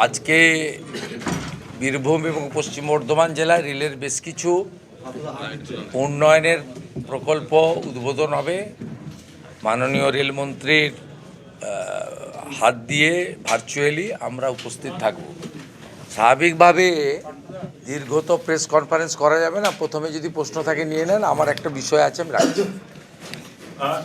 আজকে বীরভূম এবং পশ্চিম বর্ধমান জেলায় রেলের বেশ কিছু উন্নয়নের প্রকল্প উদ্বোধন হবে। মাননীয় রেলমন্ত্রীর হাত দিয়ে ভার্চুয়ালি আমরা উপস্থিত থাকব। স্বাভাবিকভাবে দীর্ঘ তো প্রেস কনফারেন্স করা যাবে না, প্রথমে যদি প্রশ্ন থাকে নিয়ে নেন। আমার একটা বিষয় আছে, আমি রাখছি।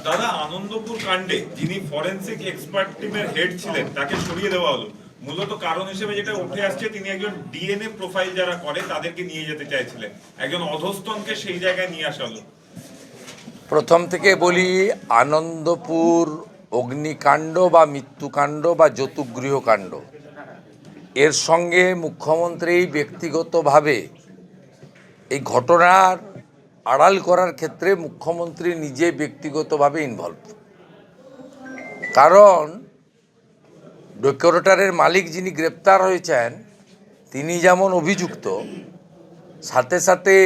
দাদা, আনন্দপুর কাণ্ডে যিনি ফরেনসিক এক্সপার্ট টিমের হেড ছিলেন তাকে সরিয়ে দেওয়া হলো। মূলত কারণ হিসেবে যেটা উঠে আসছে, তিনি একজন ডিএনএ প্রোফাইল যারা করে তাদেরকে নিয়ে যেতে চাইছিলেন, একজন অধস্তনকে সেই জায়গায় নিয়ে আসা হলো। প্রথম থেকে বলি, আনন্দপুর অগ্নিকাণ্ড বা মৃত্যুকাণ্ড বা যৌতুকগৃহকাণ্ড এর সঙ্গে মুখ্যমন্ত্রী ব্যক্তিগতভাবে এই ঘটনার আড়াল করার ক্ষেত্রে মুখ্যমন্ত্রী নিজে ব্যক্তিগতভাবে ইনভলভ। কারণ ডেকোরেটরের মালিক যিনি গ্রেপ্তার হয়েছেন তিনি যেমন অভিযুক্ত, সাথে সাথে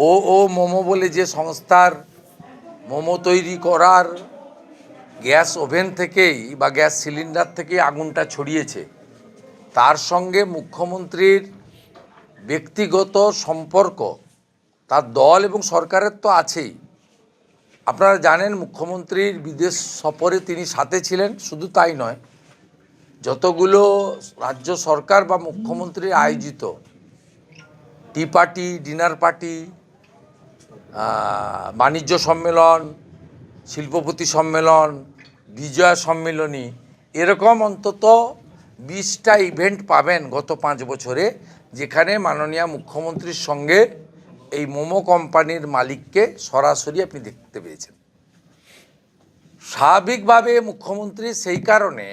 ও মোমো বলে যে সংস্থার মোমো তৈরি করার গ্যাস ওভেন থেকেই বা গ্যাস সিলিন্ডার থেকে আগুনটা ছড়িয়েছে, তার সঙ্গে মুখ্যমন্ত্রীর ব্যক্তিগত সম্পর্ক তার দল এবং সরকারের তো আছেই। আপনারা জানেন মুখ্যমন্ত্রীর বিদেশ সফরে তিনি সাথে ছিলেন। শুধু তাই নয়, যতগুলো রাজ্য সরকার বা মুখ্যমন্ত্রীর আয়োজিত টি পার্টি, ডিনার পার্টি, বাণিজ্য সম্মেলন, শিল্পপতি সম্মেলন, বিজয়া সম্মেলনী, এরকম অন্তত 20টা ইভেন্ট পাবেন গত 5 বছরে, যেখানে মাননীয় মুখ্যমন্ত্রীর সঙ্গে এই মোমো কোম্পানির মালিককে সরাসরি আপনি দেখতে পেয়েছেন। স্বাভাবিকভাবে মুখ্যমন্ত্রী সেই কারণে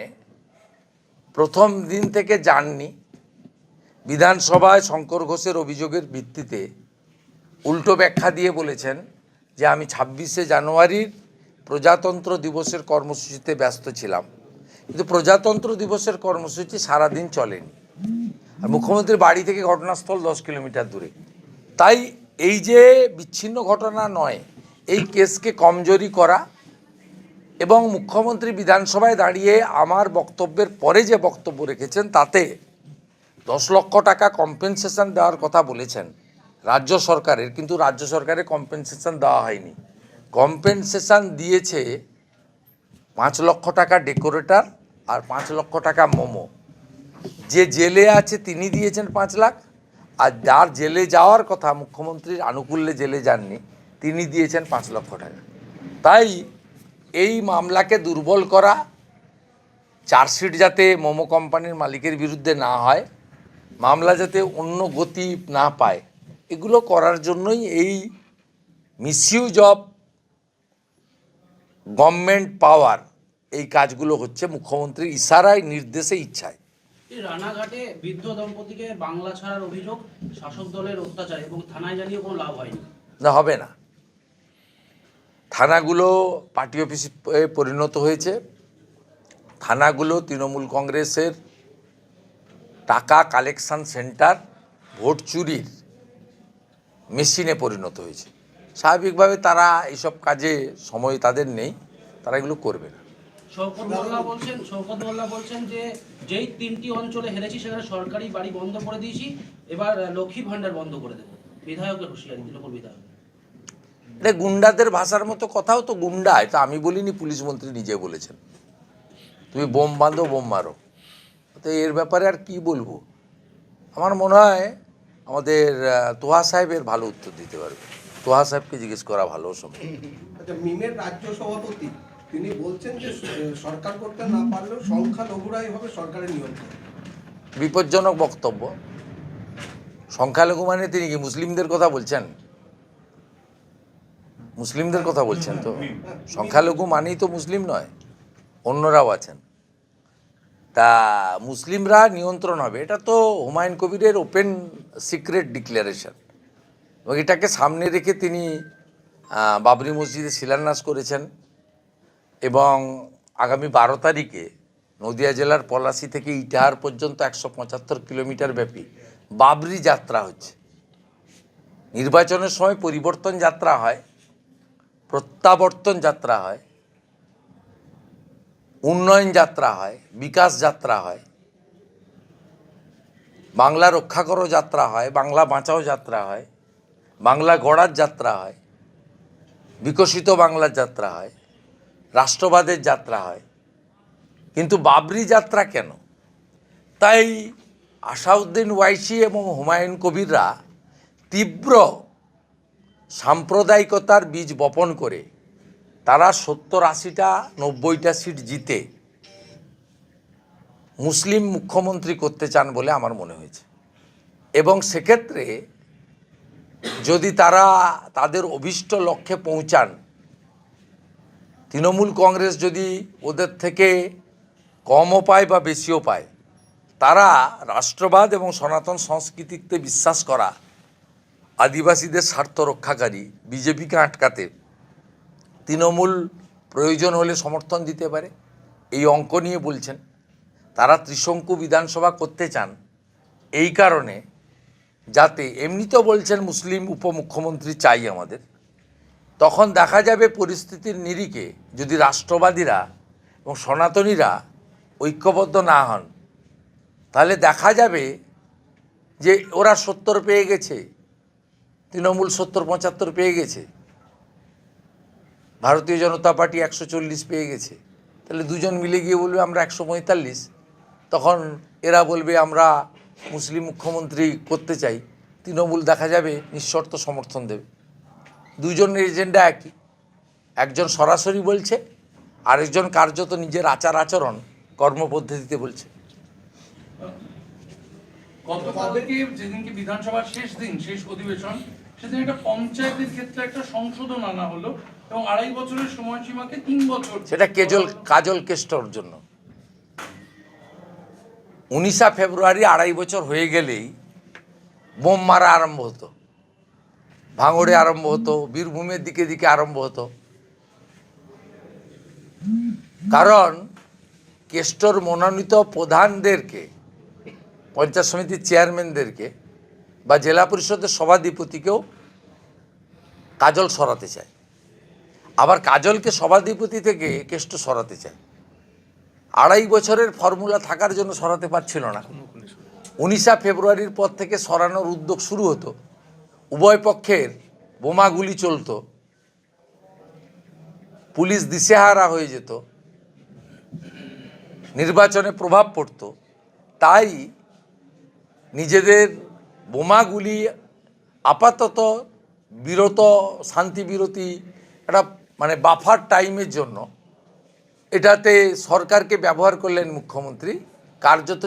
প্রথম দিন থেকে যাননি। বিধানসভায় শঙ্কর ঘোষের অভিযোগের ভিত্তিতে উল্টো ব্যাখ্যা দিয়ে বলেছেন যে আমি 26শে জানুয়ারির প্রজাতন্ত্র দিবসের কর্মসূচিতে ব্যস্ত ছিলাম। কিন্তু প্রজাতন্ত্র দিবসের কর্মসূচি সারাদিন চলেনি, আর মুখ্যমন্ত্রীর বাড়ি থেকে ঘটনাস্থল 10 কিলোমিটার দূরে। তাই এই যে বিচ্ছিন্ন ঘটনা নয়, এই কেসকে কমজোরি করা এবং মুখ্যমন্ত্রী বিধানসভায় দাঁড়িয়ে আমার বক্তব্যের পরে যে বক্তব্য রেখেছেন তাতে 10 লক্ষ টাকা কম্পেনসেশন দেওয়ার কথা বলেছেন রাজ্য সরকারের, কিন্তু রাজ্য সরকারের কম্পেনসেশন দেওয়া হয়নি। কম্পেনসেশন দিয়েছে 5 লক্ষ টাকা ডেকোরেটর আর 5 লক্ষ টাকা মোমো। যে জেলে আছে তিনি দিয়েছেন 5 লাখ, আর যার জেলে যাওয়ার কথা, মুখ্যমন্ত্রীর আনুকূল্যে জেলে যাননি, তিনি দিয়েছেন 5 লক্ষ টাকা। তাই এই মামলাকে দুর্বল করা, চার্জশিট যাতে মোমো কোম্পানির মালিকের বিরুদ্ধে না হয়, মামলা যাতে অন্য গতি না পায়, এগুলো করার জন্যই এই মিসইউজ অফ গভর্নমেন্ট পাওয়ার এই কাজগুলো হচ্ছে মুখ্যমন্ত্রীর ইশারায়, নির্দেশে, ইচ্ছায়। রানাঘাটে বৃদ্ধ দম্পতিকে বাংলা ছাড়ার অভিযোগ, শাসক দলের অত্যাচার, এবং থানায় জানিয়ে কোনো লাভ হয়নি। না, হবে না। থানাগুলো পার্টি অফিসে পরিণত হয়েছে। থানাগুলো তৃণমূল কংগ্রেসের টাকা কালেকশন সেন্টার, ভোট চুরির মেশিনে পরিণত হয়েছে। স্বাভাবিকভাবে তারা এইসব কাজে সময় তাদের নেই, তারা এগুলো করবে না। শওকত মোল্লা বলছেন যে যেই 3টি অঞ্চলে হেরেছি সেখানে সরকারি বাড়ি বন্ধ করে দিয়েছি, এবার লক্ষ্মী ভান্ডার বন্ধ করে দেবো। বিধায়কের হুঁশিয়ারি দিল বিধায়ক। এটা গুন্ডাদের ভাষার মতো কথাও তো। গুন্ডা এটা আমি বলিনি, পুলিশ মন্ত্রী নিজে বলেছেন। তুমি বোম বাঁধো, বোম মারো। তো এর ব্যাপারে আর কি বলবো? আমার মনে হয় আমাদের তোহা সাহেবের ভালো উত্তর দিতে পারবে। তোহা সাহেবকে জিজ্ঞেস করা ভালো সময়। আচ্ছা, মিমের রাজ্য সভাপতি তিনি বলছেন যে সরকার করতে না পারলেও সংখ্যালঘুরাই হবে সরকারের নিয়ন্ত্রণ। বিপজ্জনক বক্তব্য। সংখ্যালঘু মানে তিনি কি মুসলিমদের কথা বলছেন? মুসলিমদের কথা বলছেন তো? সংখ্যালঘু মানেই তো মুসলিম নয়, অন্যরাও আছেন। তা মুসলিমরা নিয়ন্ত্রণ হবে, এটা তো হুমায়ুন কবিরের ওপেন সিক্রেট ডিক্লারেশন, এবং এটাকে সামনে রেখে তিনি বাবরি মসজিদে শিলান্যাস করেছেন। এবং আগামী 12 তারিখে নদিয়া জেলার পলাশী থেকে ইটাহার পর্যন্ত 175 কিলোমিটার ব্যাপী বাবরি যাত্রা হচ্ছে। নির্বাচনের সময় পরিবর্তন যাত্রা হয়, প্রত্যাবর্তন যাত্রা হয়, উন্নয়ন যাত্রা হয়, বিকাশ যাত্রা হয়। বাংলা রক্ষা করো যাত্রা হয়, বাংলা বাঁচাও যাত্রা হয়, বাংলা গড়ার যাত্রা হয়, বিকশিত বাংলার যাত্রা হয়, রাষ্ট্রবাদের যাত্রা হয়, কিন্তু বাবরি যাত্রা কেন? তাই আসাউদ্দিন ওয়াইসি এবং হুমায়ুন কবিররা তীব্র সাম্প্রদায়িকতার বীজ বপন করে তারা 70-80টা 90টা সিট জিতে মুসলিম মুখ্যমন্ত্রী করতে চান বলে আমার মনে হয়েছে। এবং সেক্ষেত্রে যদি তারা তাদের অভীষ্ট লক্ষ্যে পৌঁছান, তৃণমূল কংগ্রেস যদি ওদের থেকে কমও পায় বা বেশিও পায়, তারা রাষ্ট্রবাদ এবং সনাতন সংস্কৃতিতে বিশ্বাস করা আদিবাসীদের স্বার্থ রক্ষাকারী বিজেপিকে আটকাতে তৃণমূল প্রয়োজন হলে সমর্থন দিতে পারে, এই অঙ্ক নিয়ে বলছেন। তারা ত্রিশঙ্কু বিধানসভা করতে চান এই কারণে, যাতে এমনিতেও বলছেন মুসলিম উপমুখ্যমন্ত্রী চাই আমাদের, তখন দেখা যাবে পরিস্থিতির নিরিখে যদি রাষ্ট্রবাদীরা এবং সনাতনীরা ঐক্যবদ্ধ না হন, তাহলে দেখা যাবে যে ওরা 70 পেয়ে গেছে, তৃণমূল 70-75 পেয়ে গেছে, ভারতীয় জনতা পার্টি 140 পেয়ে গেছে, তাহলে দুজন মিলে গিয়ে বলবে আমরা 145, তখন এরা বলবে আমরা মুসলিম মুখ্যমন্ত্রী করতে চাই, তৃণমূল দেখা যাবে নিঃশর্ত সমর্থন দেবে। দুজনের এজেন্ডা একই, একজন সরাসরি বলছে, আরেকজন কার্যত নিজের আচার আচরণ কর্মপদ্ধতিতে বলছে। গতকালকে যেদিনকে বিধানসভার শেষ দিন, শেষ অধিবেশন, সেদিন একটা পঞ্চায়েতের ক্ষেত্রে একটা সংশোধন আনা হলো এবং 2.5 বছরের সময়সীমাকে 3 বছর। সেটা কাজল কেষ্টর জন্য 19 ফেব্রুয়ারি 2.5 বছর হয়ে গেলেই বোম মারা আরম্ভ হতো, ভাঙড়ে আরম্ভ হতো, বীরভূমের দিকে দিকে আরম্ভ হতো। কারণ কেষ্টর মনোনীত প্রধানদেরকে, পঞ্চায়েত সমিতির চেয়ারম্যানদেরকে বা জেলা পরিষদের সভাধিপতিকেও কাজল সরাতে চায়, আবার কাজলকে সভাধিপতি থেকে কেষ্ট সরাতে চায়। 2.5 বছরের ফর্মুলা থাকার জন্য সরাতে পারছিল না। 19 ফেব্রুয়ারির পর থেকে সরানোর উদ্যোগ শুরু হতো, উভয় পক্ষের বোমাগুলি চলতো, পুলিশ দিশেহারা হয়ে যেত, নির্বাচনে প্রভাব পড়তো। তাই নিজেদের বোমাগুলি আপাতত বিরত, শান্তি বিরতি, একটা মানে বাফার টাইমের জন্য এটাতে সরকারকে ব্যবহার করলেন মুখ্যমন্ত্রী, কার্যত